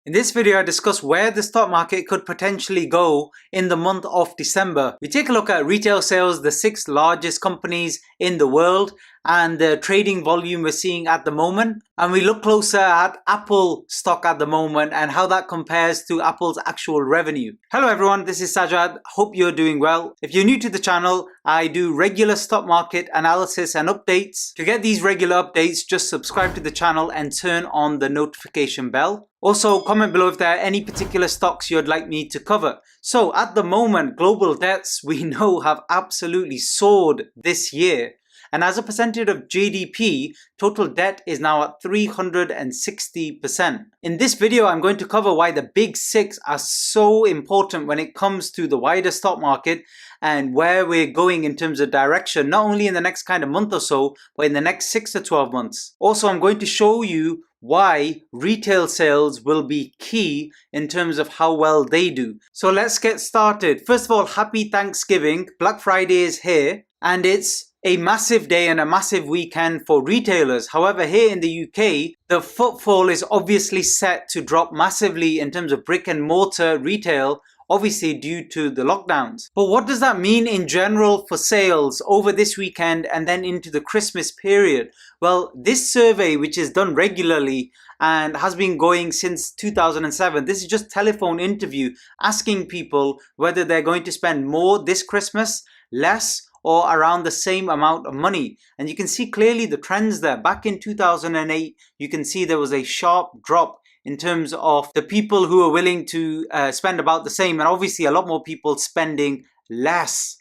In this video, I discuss where the stock market could potentially go in the month of December. We take a look at retail sales, the 6 largest companies in the world, and the trading volume we're seeing at the moment. And we look closer at Apple stock at the moment and how that compares to Apple's actual revenue. Hello everyone, this is Sajad. Hope you're doing well. If you're new to the channel, I do regular stock market analysis and updates. To get these regular updates, just subscribe to the channel and turn on the notification bell. Also, comment below if there are any particular stocks you'd like me to cover. So at the moment, global debts we know have absolutely soared this year. And as a percentage of GDP, total debt is now at 360%. In this video, I'm going to cover why the big 6 are so important when it comes to the wider stock market and where we're going in terms of direction, not only in the next kind of month or so, but in the next 6 to 12 months. Also, I'm going to show you why retail sales will be key in terms of how well they do. So let's get started. First of all, happy Thanksgiving. Black Friday is here and it's a massive day and a massive weekend for retailers. However, here in the UK, the footfall is obviously set to drop massively in terms of brick and mortar retail, obviously due to the lockdowns. But what does that mean in general for sales over this weekend and then into the Christmas period? Well, this survey, which is done regularly and has been going since 2007, this is just telephone interview asking people whether they're going to spend more this Christmas, less, or around the same amount of money. And you can see clearly the trends there. Back in 2008, you can see there was a sharp drop in terms of the people who are willing to spend about the same, and obviously a lot more people spending less.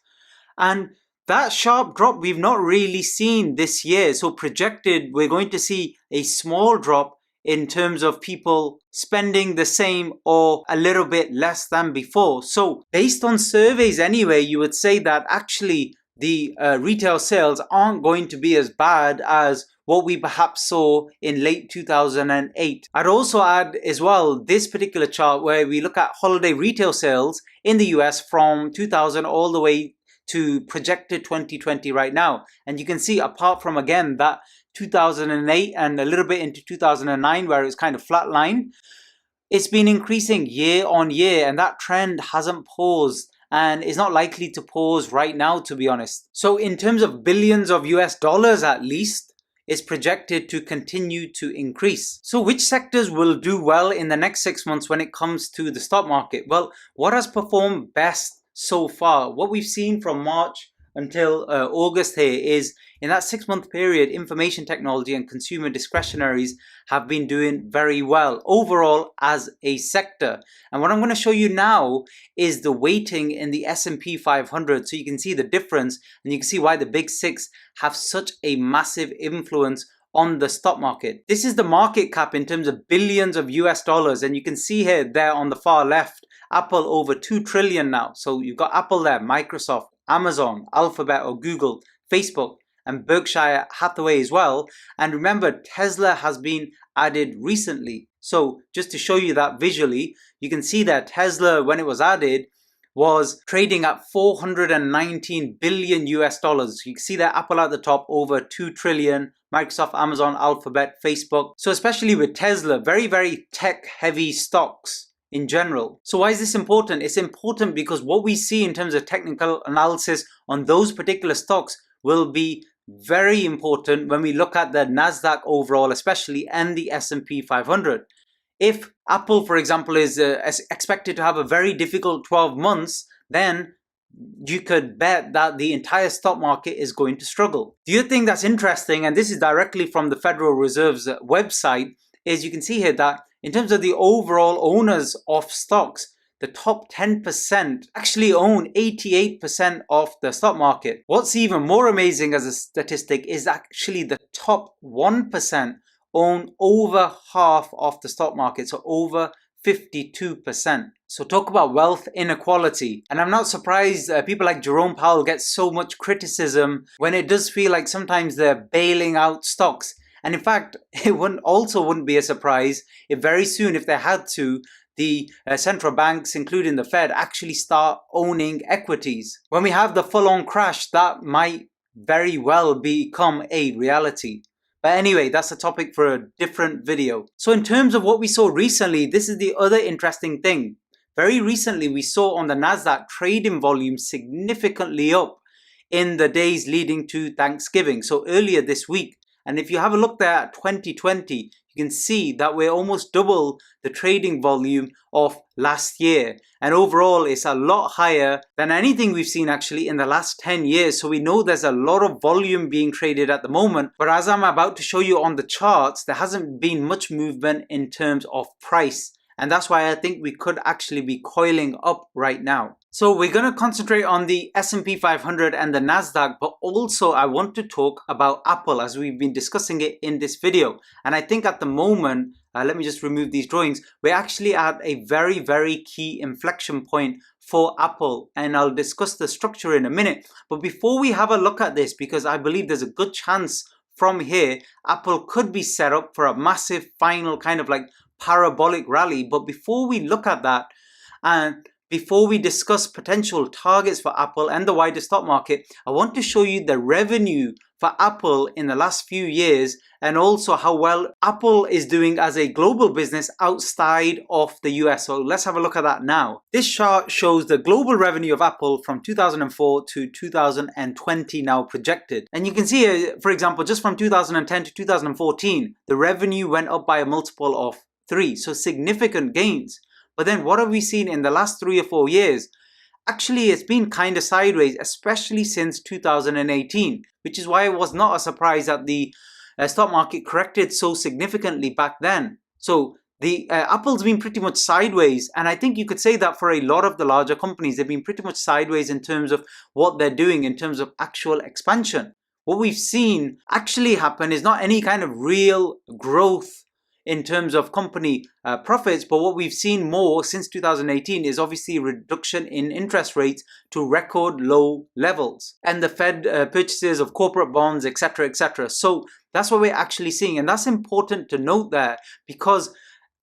And that sharp drop we've not really seen this year. So projected, we're going to see a small drop in terms of people spending the same or a little bit less than before. So based on surveys anyway, you would say that actually the retail sales aren't going to be as bad as what we perhaps saw in late 2008. I'd also add as well this particular chart where we look at holiday retail sales in the US from 2000 all the way to projected 2020 right now. And you can see apart from again that 2008 and a little bit into 2009 where it was kind of flatline, it's been increasing year on year and that trend hasn't paused and is not likely to pause right now, to be honest. So in terms of billions of US dollars at least, it's projected to continue to increase. So which sectors will do well in the next 6 months when it comes to the stock market? Well, what has performed best so far? What we've seen from March until August here is in that 6-month period, information technology and consumer discretionaries have been doing very well overall as a sector. And what I'm going to show you now is the weighting in the S&P 500 so you can see the difference and you can see why the big 6 have such a massive influence on the stock market. This is the market cap in terms of billions of US dollars, and you can see here there on the far left, Apple over 2 trillion now. So you've got Apple there, Microsoft, Amazon, Alphabet or Google, Facebook, and Berkshire Hathaway as well. And remember, Tesla has been added recently. So just to show you that visually, you can see that Tesla, when it was added, was trading at 419 billion US dollars. You can see that Apple at the top over 2 trillion, Microsoft, Amazon, Alphabet, Facebook. So especially with Tesla, very, very tech heavy stocks in general. So why is this important? It's important because what we see in terms of technical analysis on those particular stocks will be very important when we look at the Nasdaq overall especially and the S&P 500. If Apple, for example, is expected to have a very difficult 12 months, then you could bet that the entire stock market is going to struggle. The other thing that's interesting, and this is directly from the Federal Reserve's website, is you can see here that in terms of the overall owners of stocks, the top 10% actually own 88% of the stock market. What's even more amazing as a statistic is actually the top 1% own over half of the stock market, so over 52%. So talk about wealth inequality. And I'm not surprised people like Jerome Powell get so much criticism when it does feel like sometimes they're bailing out stocks. And in fact, it wouldn't be a surprise if very soon, if they had to, the central banks, including the Fed, actually start owning equities. When we have the full-on crash, that might very well become a reality. But anyway, that's a topic for a different video. So in terms of what we saw recently, this is the other interesting thing. Very recently, we saw on the NASDAQ trading volume significantly up in the days leading to Thanksgiving. So earlier this week. And if you have a look there at 2020, you can see that we're almost double the trading volume of last year. And overall, it's a lot higher than anything we've seen actually in the last 10 years. So we know there's a lot of volume being traded at the moment. But as I'm about to show you on the charts, there hasn't been much movement in terms of price. And that's why I think we could actually be coiling up right now. So we're going to concentrate on the S&P 500 and the NASDAQ, but also I want to talk about Apple as we've been discussing it in this video. And I think at the moment, let me just remove these drawings, we're actually at a very, very key inflection point for Apple. And I'll discuss the structure in a minute. But before we have a look at this, because I believe there's a good chance from here, Apple could be set up for a massive final kind of like parabolic rally. But before we look at that, and before we discuss potential targets for Apple and the wider stock market, I want to show you the revenue for Apple in the last few years and also how well Apple is doing as a global business outside of the US. So let's have a look at that now. This chart shows the global revenue of Apple from 2004 to 2020 now projected. And you can see, for example, just from 2010 to 2014, the revenue went up by a multiple of 3. So significant gains. But then what have we seen in the last 3 or 4 years? Actually, it's been kind of sideways, especially since 2018, which is why it was not a surprise that the stock market corrected so significantly back then. So the Apple's been pretty much sideways, and I think you could say that for a lot of the larger companies, they've been pretty much sideways in terms of what they're doing in terms of actual expansion. What we've seen actually happen is not any kind of real growth in terms of company profits, but what we've seen more since 2018 is obviously a reduction in interest rates to record low levels and the Fed purchases of corporate bonds, etc., etc. So that's what we're actually seeing, and that's important to note there, because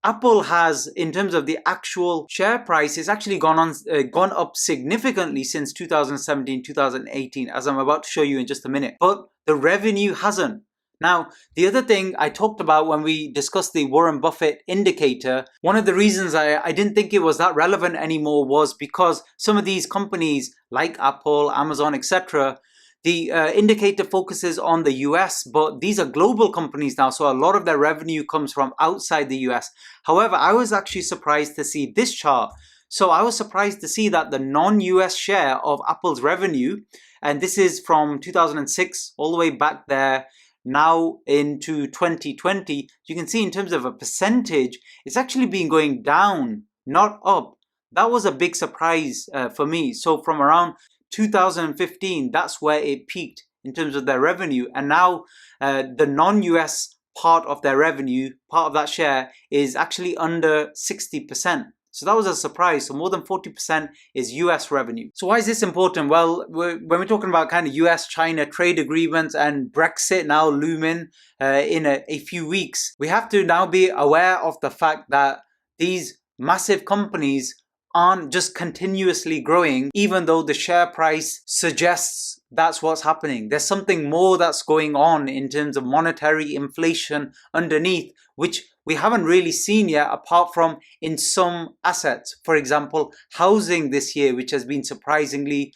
Apple has, in terms of the actual share price, it's actually gone up significantly since 2017, 2018, as I'm about to show you in just a minute, but the revenue hasn't. Now, the other thing I talked about when we discussed the Warren Buffett indicator, one of the reasons I didn't think it was that relevant anymore was because some of these companies like Apple, Amazon, etc., the indicator focuses on the US, but these are global companies now, so a lot of their revenue comes from outside the US. However, I was actually surprised to see this chart. So I was surprised to see that the non-US share of Apple's revenue, and this is from 2006 all the way back there, now into 2020, you can see in terms of a percentage, it's actually been going down, not up. That was a big surprise for me. So from around 2015, that's where it peaked in terms of their revenue. And now the non-US part of their revenue, part of that share, is actually under 60%. So that was a surprise. So more than 40% is US revenue. So why is this important? Well, when we're talking about kind of US-China trade agreements and Brexit now looming in a few weeks, we have to now be aware of the fact that these massive companies aren't just continuously growing, even though the share price suggests that's what's happening. There's something more that's going on in terms of monetary inflation underneath, which we haven't really seen yet, apart from in some assets. For example, housing this year, which has been surprisingly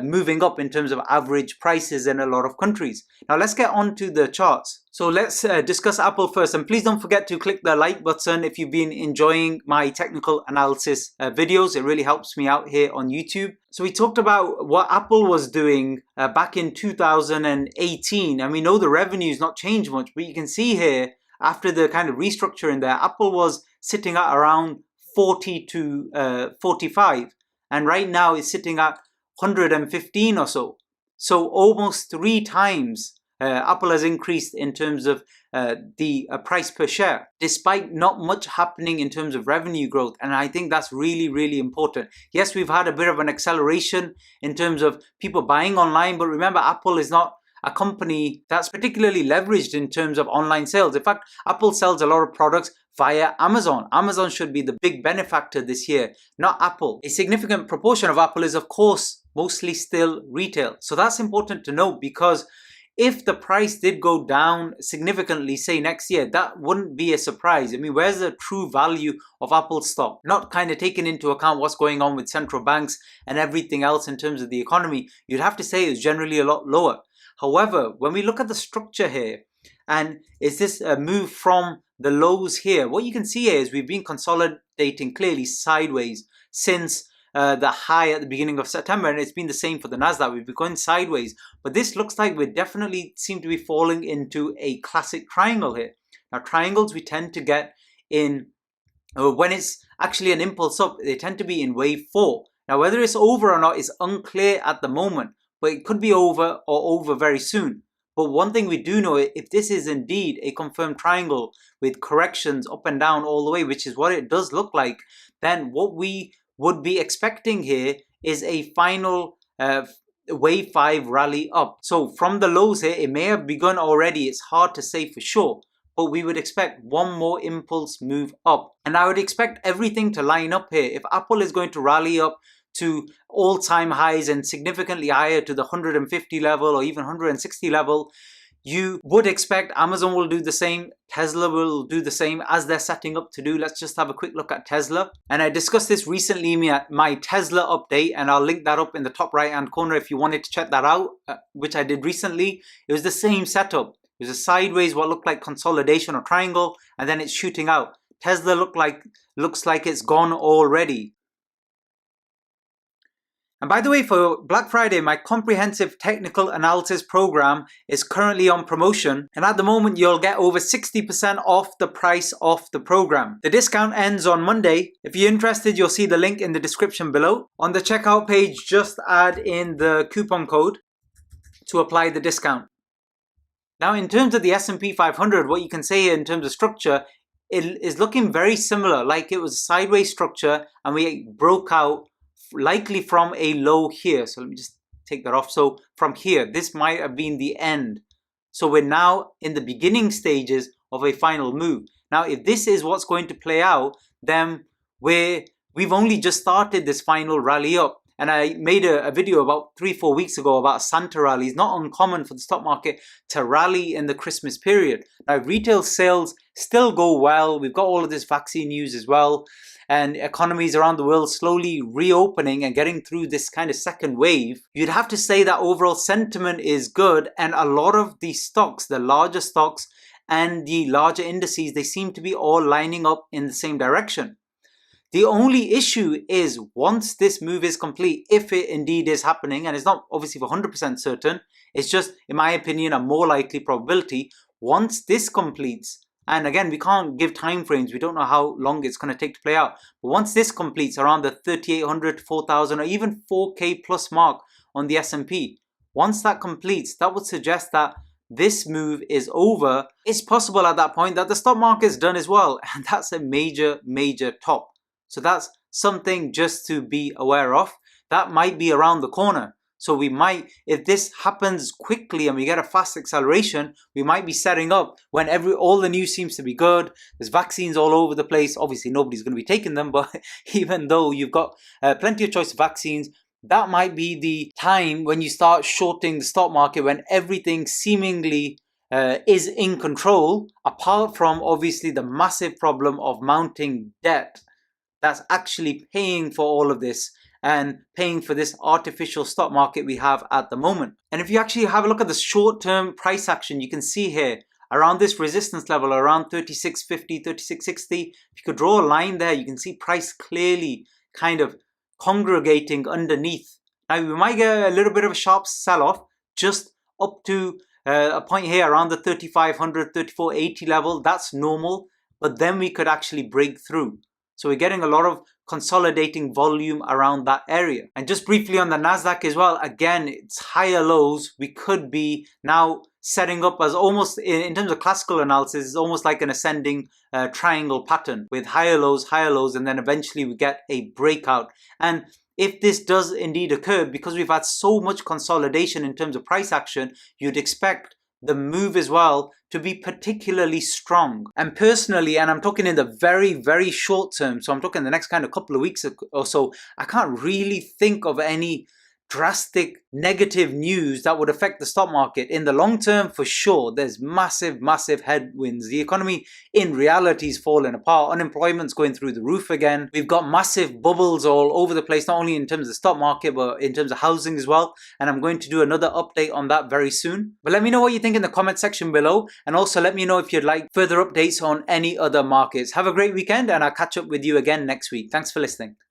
moving up in terms of average prices in a lot of countries. Now let's get on to the charts. So let's discuss Apple first, and please don't forget to click the like button if you've been enjoying my technical analysis videos. It really helps me out here on YouTube. So we talked about what Apple was doing back in 2018, and we know the revenue's not changed much, but you can see here, after the kind of restructuring there, Apple was sitting at around 40 to 45, and right now it's sitting at 115 or so. So almost 3 times Apple has increased in terms of the price per share, despite not much happening in terms of revenue growth. And I think that's really, really important. Yes, we've had a bit of an acceleration in terms of people buying online, but remember, Apple is not a company that's particularly leveraged in terms of online sales. In fact, Apple sells a lot of products via Amazon. Amazon should be the big benefactor this year, not Apple. A significant proportion of Apple is, of course, mostly still retail. So that's important to note, because if the price did go down significantly, say next year, that wouldn't be a surprise. I mean, where's the true value of Apple's stock? Not kind of taking into account what's going on with central banks and everything else in terms of the economy, you'd have to say it's generally a lot lower. However, when we look at the structure here, and is this a move from the lows here? What you can see here is we've been consolidating clearly sideways since the high at the beginning of September, and it's been the same for the Nasdaq. We've been going sideways, but this looks like we definitely seem to be falling into a classic triangle here. Now, triangles we tend to get in when it's actually an impulse up, they tend to be in wave 4. Now, whether it's over or not is unclear at the moment, but it could be over or over very soon. But one thing we do know, if this is indeed a confirmed triangle with corrections up and down all the way, which is what it does look like, then what we would be expecting here is a final wave 5 rally up. So from the lows here, it may have begun already. It's hard to say for sure, but we would expect one more impulse move up. And I would expect everything to line up here. If Apple is going to rally up to all-time highs and significantly higher to the 150 level or even 160 level, you would expect Amazon will do the same, Tesla will do the same as they're setting up to do. Let's just have a quick look at Tesla. And I discussed this recently in my Tesla update, and I'll link that up in the top right hand corner if you wanted to check that out, which I did recently. It was the same setup. It was a sideways, what looked like consolidation or triangle, and then it's shooting out. Tesla looks like it's gone already. And by the way, for Black Friday, my comprehensive technical analysis program is currently on promotion. And at the moment, you'll get over 60% off the price of the program. The discount ends on Monday. If you're interested, you'll see the link in the description below. On the checkout page, just add in the coupon code to apply the discount. Now, in terms of the S&P 500, what you can say in terms of structure, it is looking very similar, like it was a sideways structure and we broke out likely from a low here. So let me just take that off. So from here, this might have been the end. So we're now in the beginning stages of a final move. Now, if this is what's going to play out, then we've only just started this final rally up. And I made a video about 3-4 weeks ago about Santa rally. It's not uncommon for the stock market to rally in the Christmas period. Now, retail sales still go well. We've got all of this vaccine news as well. And economies around the world slowly reopening and getting through this kind of second wave. You'd have to say that overall sentiment is good. And a lot of the stocks, the larger stocks and the larger indices, they seem to be all lining up in the same direction. The only issue is once this move is complete, if it indeed is happening, and it's not obviously for 100% certain, it's just, in my opinion, a more likely probability. Once this completes, and again, we can't give time frames, we don't know how long it's going to take to play out, but once this completes around the 3,800 to 4,000 or even 4K plus mark on the S&P, once that completes, that would suggest that this move is over. It's possible at that point that the stock market is done as well, and that's a major top. So that's something just to be aware of. That might be around the corner. So we might, if this happens quickly and we get a fast acceleration, we might be setting up when all the news seems to be good. There's vaccines all over the place. Obviously, nobody's going to be taking them, but even though you've got plenty of choice of vaccines, that might be the time when you start shorting the stock market, when everything seemingly is in control, apart from obviously the massive problem of mounting debt that's actually paying for all of this and paying for this artificial stock market we have at the moment. And if you actually have a look at the short-term price action, you can see here around this resistance level, around 36.50, 36.60. If you could draw a line there, you can see price clearly kind of congregating underneath. Now, we might get a little bit of a sharp sell-off just up to a point here around the 3,500, 3,480 level. That's normal, but then we could actually break through. So we're getting a lot of consolidating volume around that area. And just briefly on the Nasdaq as well, again, it's higher lows. We could be now setting up as almost, in terms of classical analysis, it's almost like an ascending triangle pattern with higher lows, and then eventually we get a breakout. And if this does indeed occur, because we've had so much consolidation in terms of price action, you'd expect the move as well to be particularly strong. And personally, and I'm talking in the very short term, so I'm talking the next kind of couple of weeks or so, I can't really think of any drastic negative news that would affect the stock market. In the long term, for sure, there's massive headwinds. The economy in reality is falling apart. Unemployment's going through the roof again. We've got massive bubbles all over the place, not only in terms of the stock market, but in terms of housing as well. And I'm going to do another update on that very soon. But let me know what you think in the comment section below. And also let me know if you'd like further updates on any other markets. Have a great weekend, and I'll catch up with you again next week. Thanks for listening.